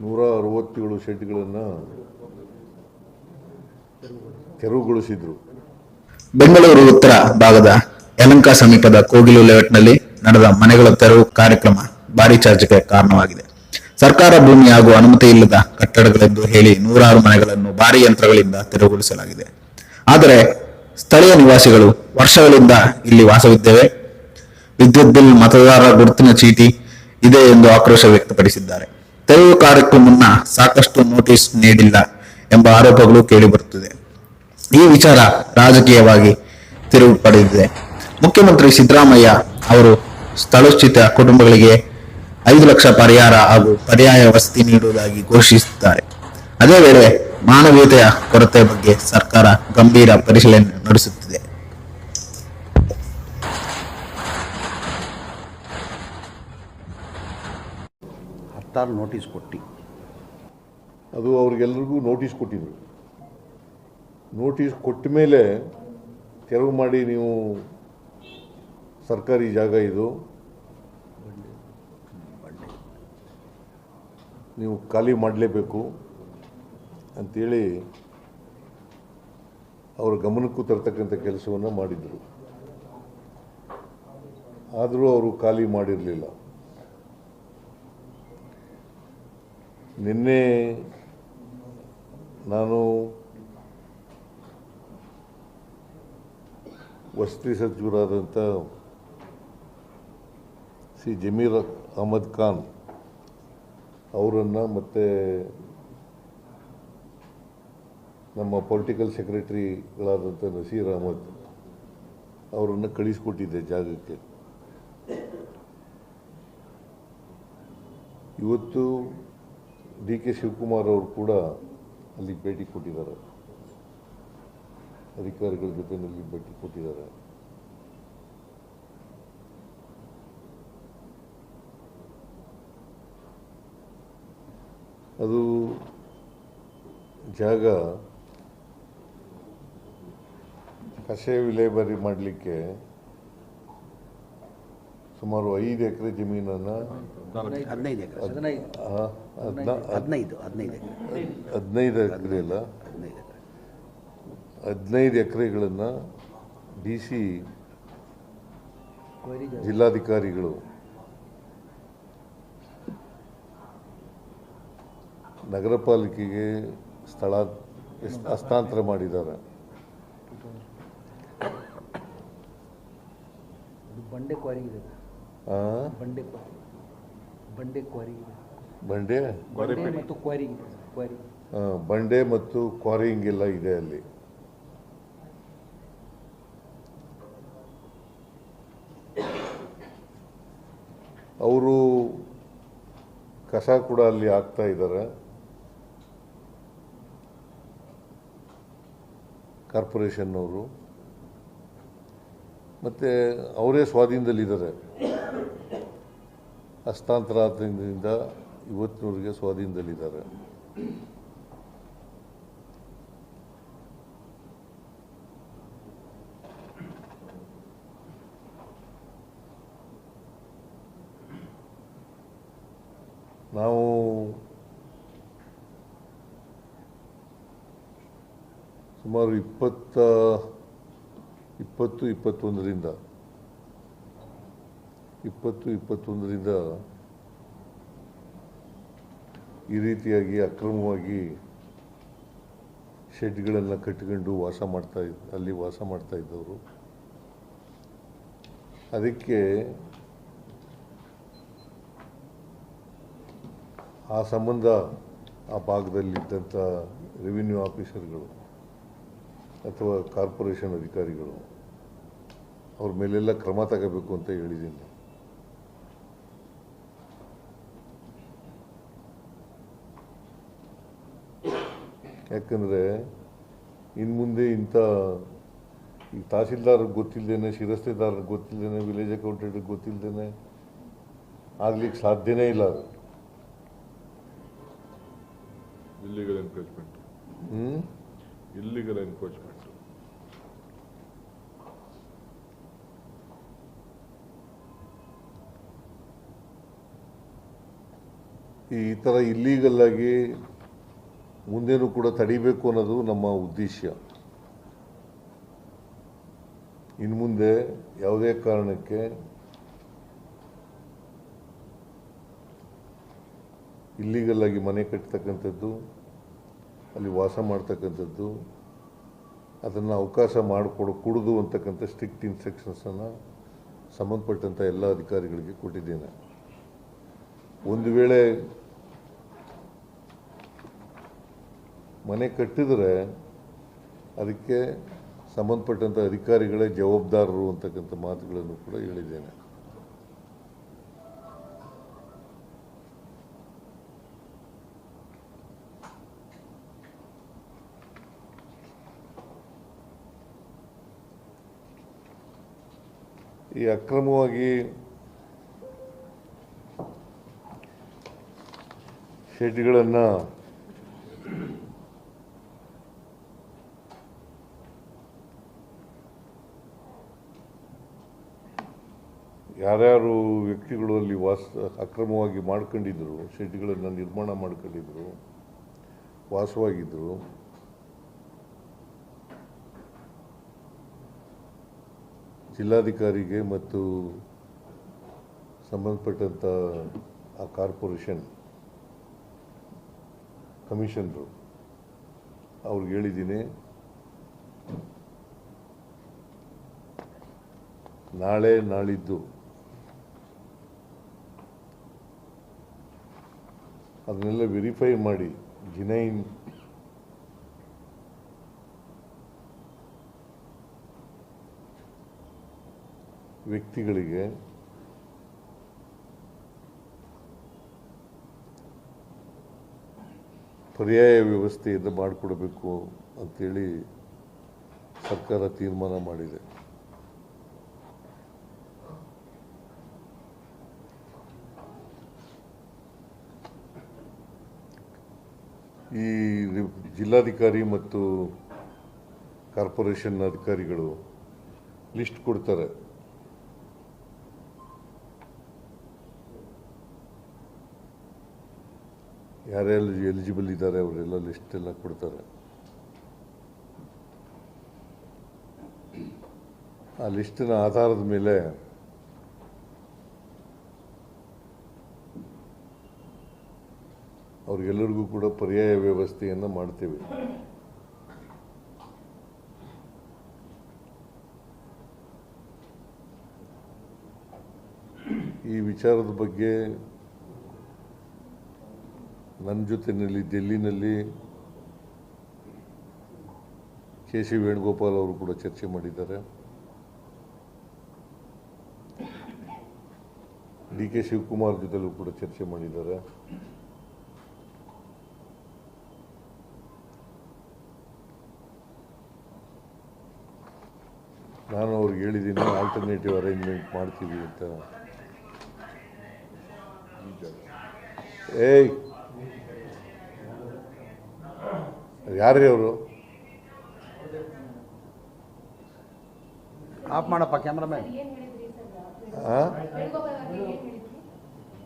167 ಶೆಡ್ಗಳನ್ನು ತೆರವುಗೊಳಿಸಿದರು. ಬೆಂಗಳೂರು ಉತ್ತರ ಭಾಗದ ಯಲಹಂಕ ಸಮೀಪದ ಕೋಗಿಲು ಲೇಔಟ್ನಲ್ಲಿ ನಡೆದ ಮನೆಗಳ ತೆರವು ಕಾರ್ಯಕ್ರಮ ಭಾರೀ ಚರ್ಚೆಗೆ ಕಾರಣವಾಗಿದೆ. ಸರ್ಕಾರ ಭೂಮಿ ಹಾಗೂ ಅನುಮತಿ ಇಲ್ಲದ ಕಟ್ಟಡಗಳೆಂದು ಹೇಳಿ ನೂರಾರು ಮನೆಗಳನ್ನು ಭಾರೀ ಯಂತ್ರಗಳಿಂದ ತೆರವುಗೊಳಿಸಲಾಗಿದೆ. ಆದರೆ ಸ್ಥಳೀಯ ನಿವಾಸಿಗಳು ವರ್ಷಗಳಿಂದ ಇಲ್ಲಿ ವಾಸವಿದ್ದೇವೆ, ವಿದ್ಯುತ್ ಬಿಲ್, ಮತದಾರರ ಗುರುತಿನ ಚೀಟಿ ಇದೆ ಎಂದು ಆಕ್ರೋಶ ವ್ಯಕ್ತಪಡಿಸಿದ್ದಾರೆ. ತೆರವು ಕಾರ್ಯಕ್ಕೂ ಮುನ್ನ ಸಾಕಷ್ಟು ನೋಟಿಸ್ ನೀಡಿಲ್ಲ ಎಂಬ ಆರೋಪಗಳು ಕೇಳಿಬರುತ್ತಿದೆ. ಈ ವಿಚಾರ ರಾಜಕೀಯವಾಗಿ ತಿರುವು ಪಡೆದಿದೆ. ಮುಖ್ಯಮಂತ್ರಿ ಸಿದ್ದರಾಮಯ್ಯ ಅವರು ಸ್ಥಳೋಚಿತ ಕುಟುಂಬಗಳಿಗೆ 5 ಲಕ್ಷ ಪರಿಹಾರ ಹಾಗೂ ಪರ್ಯಾಯ ವಸತಿ ನೀಡುವುದಾಗಿ ಘೋಷಿಸಿದ್ದಾರೆ. ಅದೇ ವೇಳೆ ಮಾನವೀಯತೆಯ ಕೊರತೆ ಬಗ್ಗೆ ಸರ್ಕಾರ ಗಂಭೀರ ಪರಿಶೀಲನೆ ನಡೆಸುತ್ತಿದೆ. ನೋಟಿಸ್ ಕೊಟ್ಟು ಅದು ಅವ್ರಿಗೆಲ್ರಿಗೂ ನೋಟಿಸ್ ಕೊಟ್ಟಿದ್ರು. ನೋಟಿಸ್ ಕೊಟ್ಟ ಮೇಲೆ ತೆರವು ಮಾಡಿ, ನೀವು ಸರ್ಕಾರಿ ಜಾಗ ಇದು, ನೀವು ಖಾಲಿ ಮಾಡಲೇಬೇಕು ಅಂಥೇಳಿ ಅವರ ಗಮನಕ್ಕೂ ತರ್ತಕ್ಕಂಥ ಕೆಲಸವನ್ನು ಮಾಡಿದರು. ಆದರೂ ಅವರು ಖಾಲಿ ಮಾಡಿರಲಿಲ್ಲ. ನಿನ್ನೆ ನಾನು ವಸತಿ ಸಚಿವರಾದಂಥ ಸಿ ಜಮೀರ್ ಅಹಮದ್ ಖಾನ್ ಅವರನ್ನು ಮತ್ತು ನಮ್ಮ ಪೊಲಿಟಿಕಲ್ ಸೆಕ್ರೆಟರಿಗಳಾದಂಥ ನಸೀರ್ ಅಹಮದ್ ಅವರನ್ನು ಕಳಿಸ್ಕೊಟ್ಟಿದ್ದೆ ಜಾಗಕ್ಕೆ. ಇವತ್ತು DK ಶಿವಕುಮಾರ್ ಅವರು ಕೂಡ ಅಲ್ಲಿ ಭೇಟಿ ಕೊಟ್ಟಿದ್ದಾರೆ, ಅಧಿಕಾರಿಗಳ ಜೊತೆಯಲ್ಲಿ ಭೇಟಿ ಕೊಟ್ಟಿದ್ದಾರೆ. ಅದು ಜಾಗ ಕಷಾಯ ವಿಲೇವಾರಿ ಮಾಡಲಿಕ್ಕೆ ಸುಮಾರು 5 ಎಕರೆ ಜಮೀನನ್ನು 15 ಎಕರೆ ಇಲ್ಲ 15 ಎಕರೆಗಳನ್ನು DC ಜಿಲ್ಲಾಧಿಕಾರಿಗಳು ನಗರ ಪಾಲಿಕೆಗೆ ಹಸ್ತಾಂತರ ಮಾಡಿದ್ದಾರೆ. ಬಂಡೆ ಕ್ವಾರಿ ಇದೆ, ಬಂಡೆ ಮತ್ತು ಕ್ವಾರಿಂಗ್ ಎಲ್ಲ ಇದೆ ಅಲ್ಲಿ. ಅವರು ಕಸ ಕೂಡ ಅಲ್ಲಿ ಹಾಕ್ತಾ ಇದ್ದಾರೆ. ಕಾರ್ಪೊರೇಷನ್ನವರು ಮತ್ತು ಅವರೇ ಸ್ವಾಧೀನದಲ್ಲಿದ್ದಾರೆ. ಹಸ್ತಾಂತರ ಆದ್ದರಿಂದ ಇವತ್ತಿನವರೆಗೆ ಸ್ವಾಧೀನದಲ್ಲಿದ್ದಾರೆ. ನಾವು ಸುಮಾರು 20-21ರಿಂದ ಈ ರೀತಿಯಾಗಿ ಅಕ್ರಮವಾಗಿ ಶೆಡ್ಗಳನ್ನು ಕಟ್ಟಿಕೊಂಡು ಅಲ್ಲಿ ವಾಸ ಮಾಡ್ತಾ ಇದ್ದವರು. ಅದಕ್ಕೆ ಆ ಸಂಬಂಧ ಆ ಭಾಗದಲ್ಲಿದ್ದಂಥ ರೆವಿನ್ಯೂ ಆಫೀಸರ್ಗಳು ಅಥವಾ ಕಾರ್ಪೊರೇಷನ್ ಅಧಿಕಾರಿಗಳು ಅವ್ರ ಮೇಲೆಲ್ಲ ಕ್ರಮ ತಗೋಬೇಕು ಅಂತ ಹೇಳಿದ್ದೀನಿ. ಯಾಕಂದರೆ ಇನ್ನು ಮುಂದೆ ಇಂಥ ಈ ತಹಸೀಲ್ದಾರ್ಗೆ ಗೊತ್ತಿಲ್ಲದೇನೆ, ಶಿರಸ್ತೆದಾರರಿಗೆ ಗೊತ್ತಿಲ್ಲದೇನೆ, ವಿಲೇಜ್ ಅಕೌಂಟೆಂಟ್ಗೆ ಗೊತ್ತಿಲ್ಲದೇನೆ ಆಗ್ಲಿಕ್ಕೆ ಸಾಧ್ಯನೇ ಇಲ್ಲ. ಅದು ಇಲ್ಲಿಗಲ್ ಎನ್ಕ್ರೋಚ್ಮೆಂಟ್. ಈ ಥರ ಇಲ್ಲೀಗಲ್ ಆಗಿ ಮುಂದೇನೂ ಕೂಡ ತಡಿಬೇಕು ಅನ್ನೋದು ನಮ್ಮ ಉದ್ದೇಶ. ಇನ್ನು ಮುಂದೆ ಯಾವುದೇ ಕಾರಣಕ್ಕೆ ಇಲ್ಲೀಗಲ್ ಆಗಿ ಮನೆ ಕಟ್ಟತಕ್ಕಂಥದ್ದು, ಅಲ್ಲಿ ವಾಸ ಮಾಡ್ತಕ್ಕಂಥದ್ದು, ಅದನ್ನು ಅವಕಾಶ ಮಾಡಿಕೊಡಕೂಡದು ಅಂತಕ್ಕಂಥ ಸ್ಟ್ರಿಕ್ಟ್ ಇನ್ಸ್ಟ್ರಕ್ಷನ್ಸನ್ನು ಸಂಬಂಧಪಟ್ಟಂಥ ಎಲ್ಲ ಅಧಿಕಾರಿಗಳಿಗೆ ಕೊಟ್ಟಿದ್ದೇನೆ. ಒಂದು ವೇಳೆ ಮನೆ ಕಟ್ಟಿದರೆ ಅದಕ್ಕೆ ಸಂಬಂಧಪಟ್ಟಂಥ ಅಧಿಕಾರಿಗಳೇ ಜವಾಬ್ದಾರರು ಅಂತಕ್ಕಂಥ ಮಾತುಗಳನ್ನು ಕೂಡ ಹೇಳಿದ್ದೇನೆ. ಈ ಅಕ್ರಮವಾಗಿ ಶೆಡ್ಗಳನ್ನು ಯಾರ್ಯಾರು ವ್ಯಕ್ತಿಗಳು ಅಲ್ಲಿ ಅಕ್ರಮವಾಗಿ ಮಾಡ್ಕೊಂಡಿದ್ರು, ಶೆಡ್ಗಳನ್ನು ನಿರ್ಮಾಣ ಮಾಡ್ಕೊಂಡಿದ್ರು, ವಾಸವಾಗಿದ್ದರು, ಜಿಲ್ಲಾಧಿಕಾರಿಗೆ ಮತ್ತು ಸಂಬಂಧಪಟ್ಟಂಥ ಆ ಕಾರ್ಪೊರೇಷನ್ ಕಮಿಷನರು ಅವ್ರಿಗೆ ಹೇಳಿದ್ದೀನಿ, ನಾಳೆ ನಾಳಿದ್ದು ಅದನ್ನೆಲ್ಲ ವೆರಿಫೈ ಮಾಡಿ ಜಿನೈನ್ ವ್ಯಕ್ತಿಗಳಿಗೆ ಪರ್ಯಾಯ ವ್ಯವಸ್ಥೆಯನ್ನು ಮಾಡಿಕೊಡಬೇಕು ಅಂತೇಳಿ ಸರ್ಕಾರ ತೀರ್ಮಾನ ಮಾಡಿದೆ. ಈ ಜಿಲ್ಲಾಧಿಕಾರಿ ಮತ್ತು ಕಾರ್ಪೊರೇಷನ್ ಅಧಿಕಾರಿಗಳು ಲಿಸ್ಟ್ ಕೊಡ್ತಾರೆ. ಯಾರ್ಯಾರು ಎಲಿಜಿಬಲ್ ಇದ್ದಾರೆ ಅವರೆಲ್ಲ ಲಿಸ್ಟ್ ಎಲ್ಲ ಕೊಡ್ತಾರೆ. ಆ ಲಿಸ್ಟಿನ ಆಧಾರದ ಮೇಲೆ ಅವ್ರಿಗೆಲ್ಲರಿಗೂ ಕೂಡ ಪರ್ಯಾಯ ವ್ಯವಸ್ಥೆಯನ್ನು ಮಾಡ್ತೇವೆ. ಈ ವಿಚಾರದ ಬಗ್ಗೆ ನನ್ನ ಜೊತೆಯಲ್ಲಿ ಡೆಲ್ಲಿನಲ್ಲಿ ಕೆ.ಸಿ. ವೇಣುಗೋಪಾಲ್ ಅವರು ಕೂಡ ಚರ್ಚೆ ಮಾಡಿದ್ದಾರೆ. ಡಿ.ಕೆ. ಶಿವಕುಮಾರ್ ಜೊತೆಲೂ ಕೂಡ ಚರ್ಚೆ ಮಾಡಿದ್ದಾರೆ. ನಾನು ಅವ್ರಿಗೆ ಹೇಳಿದ್ದೀನಿ, ಆಲ್ಟರ್ನೇಟಿವ್ ಅರೇಂಜ್ಮೆಂಟ್ ಮಾಡ್ತೀವಿ ಅಂತ. ಏಯ್ ಯಾರೇ ಅವರು? ಆಫ್ ಮಾಡಪ್ಪ ಕ್ಯಾಮ್ರಾಮನ್.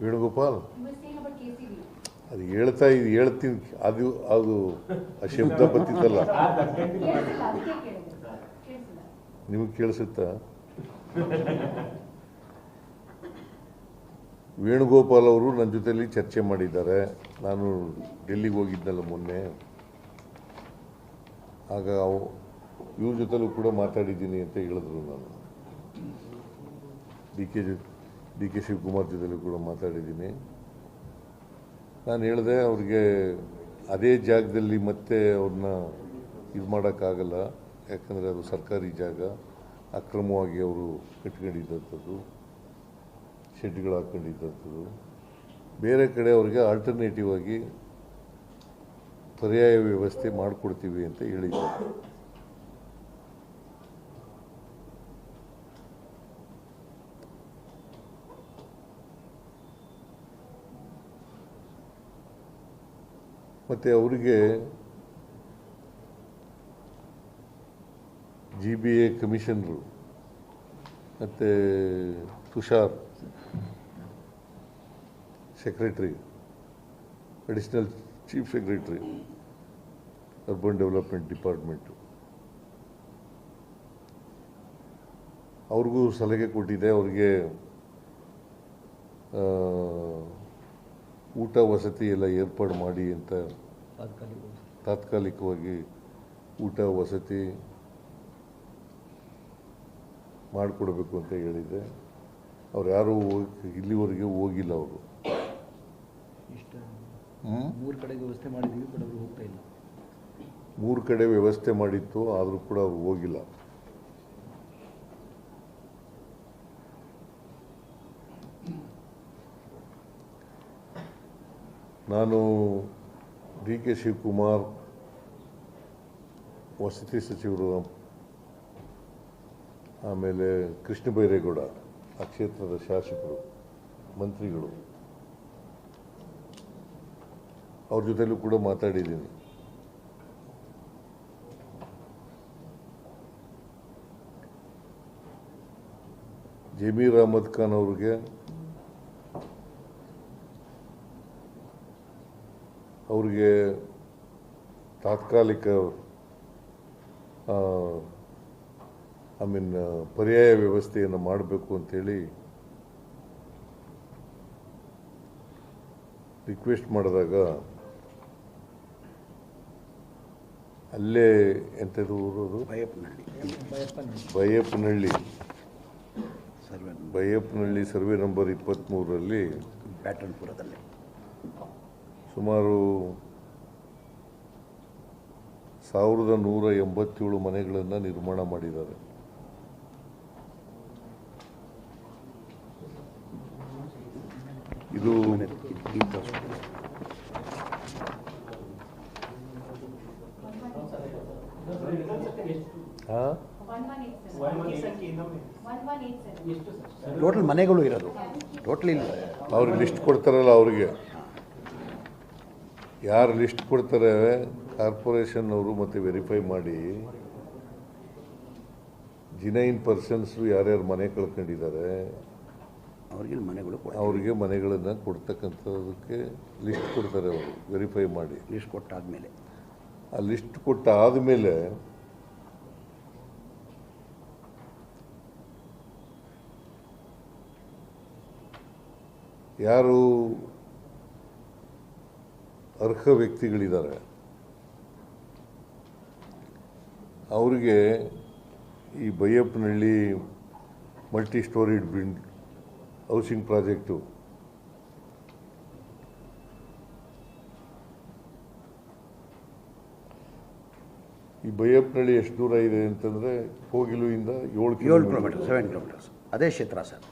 ವೇಣುಗೋಪಾಲ್ ಅದು ಹೇಳ್ತೀನಿ, ಅದು ಅದು ಆ ಶಬ್ದ ಬರ್ತಿತ್ತಲ್ಲ, ನಿಮಗೆ ಕೇಳಿಸುತ್ತಾ? ವೇಣುಗೋಪಾಲ್ ಅವರು ನನ್ನ ಜೊತೆಯಲ್ಲಿ ಚರ್ಚೆ ಮಾಡಿದ್ದಾರೆ. ನಾನು ಡೆಲ್ಲಿಗೆ ಹೋಗಿದ್ದಲ್ಲ ಮೊನ್ನೆ, ಆಗ ಇವ್ರ ಜೊತೆಲೂ ಕೂಡ ಮಾತಾಡಿದ್ದೀನಿ ಅಂತ ಹೇಳಿದ್ರು. ನಾನು ಡಿ ಕೆ ಶಿವಕುಮಾರ್ ಜೊತೆಲೂ ಕೂಡ ಮಾತಾಡಿದ್ದೀನಿ. ನಾನು ಹೇಳಿದೆ ಅವ್ರಿಗೆ ಅದೇ ಜಾಗದಲ್ಲಿ ಮತ್ತೆ ಅವ್ರನ್ನ ಇದು ಮಾಡೋಕ್ಕಾಗಲ್ಲ, ಯಾಕಂದರೆ ಅದು ಸರ್ಕಾರಿ ಜಾಗ, ಅಕ್ರಮವಾಗಿ ಅವರು ಕಟ್ಕೊಂಡಿದ್ದಂಥದ್ದು, ಶೆಡ್ಗಳು ಹಾಕ್ಕೊಂಡಿದ್ದಂಥದ್ದು. ಬೇರೆ ಕಡೆ ಅವ್ರಿಗೆ ಆಲ್ಟರ್ನೇಟಿವ್ ಆಗಿ ಪರ್ಯಾಯ ವ್ಯವಸ್ಥೆ ಮಾಡಿಕೊಡ್ತೀವಿ ಅಂತ ಹೇಳಿದ್ದಾರೆ. ಮತ್ತು ಅವರಿಗೆ GBA ಕಮಿಷನರು ಮತ್ತು Tushar secretary additional chief secretary urban development department. ಅವ್ರಿಗೂ ಸಲಹೆ ಕೊಟ್ಟಿದ್ದೆ, ಅವ್ರಿಗೆ ಊಟ ವಸತಿ ಎಲ್ಲ ಏರ್ಪಾಡು ಮಾಡಿ ಅಂತ. ತಾತ್ಕಾಲಿಕವಾಗಿ ಊಟ ವಸತಿ ಮಾಡಿಕೊಡ್ಬೇಕು ಅಂತ ಹೇಳಿದ್ದೆ. ಅವ್ರು ಯಾರೂ ಇಲ್ಲಿವರೆಗೆ ಹೋಗಿಲ್ಲ. ಅವರು ಮೂರು ಕಡೆಗೆ ವ್ಯವಸ್ಥೆ ಮಾಡಿದ್ದೀವಿ, ಬಟ್ ಅವರು ಹೋಗ್ತಾ ಇಲ್ಲ. 3 ಕಡೆ ವ್ಯವಸ್ಥೆ ಮಾಡಿತ್ತು, ಆದರೂ ಕೂಡ ಅವ್ರು ಹೋಗಿಲ್ಲ. ನಾನು ಡಿ ಕೆ ಶಿವಕುಮಾರ್, ವಸತಿ ಸಚಿವರು, ಆಮೇಲೆ ಕೃಷ್ಣ ಬೈರೇಗೌಡ, ಆ ಕ್ಷೇತ್ರದ ಶಾಸಕರು, ಮಂತ್ರಿಗಳು, ಅವ್ರ ಜೊತೆಲೂ ಕೂಡ ಮಾತಾಡಿದ್ದೀನಿ. ಜಮೀರ್ ಅಹಮದ್ ಖಾನ್ ಅವ್ರಿಗೆ ತಾತ್ಕಾಲಿಕ ಪರ್ಯಾಯ ವ್ಯವಸ್ಥೆಯನ್ನು ಮಾಡಬೇಕು ಅಂತೇಳಿ ರಿಕ್ವೆಸ್ಟ್ ಮಾಡಿದಾಗ ಅಲ್ಲೇ ಎಂಥದ್ದು ಊರದು, ಬೈಯಪ್ಪನಹಳ್ಳಿ ಸರ್ವೆ ನಂಬರ್ 23ರಲ್ಲಿ ಪ್ಯಾಟರ್ನ್ಪುರದಲ್ಲಿ ಸುಮಾರು 1187 ಮನೆಗಳನ್ನು ನಿರ್ಮಾಣ ಮಾಡಿದ್ದಾರೆ. ಇದು ಟೋಟಲ್ ಮನೆಗಳು ಇರೋದು ಟೋಟಲ್ ಇಲ್ಲ. ಅವ್ರಿಗೆ ಲಿಸ್ಟ್ ಕೊಡ್ತಾರಲ್ಲ, ಅವ್ರಿಗೆ ಯಾರು ಲಿಸ್ಟ್ ಕೊಡ್ತಾರೆ ಕಾರ್ಪೊರೇಷನ್ ಅವರು ಮತ್ತೆ ವೆರಿಫೈ ಮಾಡಿ ಜಿನೈನ್ ಪರ್ಸನ್ಸು ಯಾರ್ಯಾರು ಮನೆ ಕಳ್ಕೊಂಡಿದ್ದಾರೆ ಅವ್ರಿಗೆ ಮನೆಗಳನ್ನು ಕೊಡ್ತಕ್ಕಂಥದಕ್ಕೆ ಲಿಸ್ಟ್ ಕೊಡ್ತಾರೆ. ಅವರು ವೆರಿಫೈ ಮಾಡಿ ಲಿಸ್ಟ್ ಕೊಟ್ಟಾದ್ಮೇಲೆ, ಆ ಲಿಸ್ಟ್ ಕೊಟ್ಟಾದಮೇಲೆ ಯಾರು ಅರ್ಹ ವ್ಯಕ್ತಿಗಳಿದ್ದಾರೆ ಅವರಿಗೆ ಈ Baiyappanahalli multi storeyed housing project ಈ ಬೈಯಪ್ಪನಹಳ್ಳಿ ಎಷ್ಟು ದೂರ ಇದೆ ಅಂತಂದರೆ ಕೋಗಿಲುವಿಂದ 7 ಕಿಲೋಮೀಟರ್, 7 ಕಿಲೋಮೀಟರ್ಸ್. ಅದೇ ಕ್ಷೇತ್ರ ಸರ್.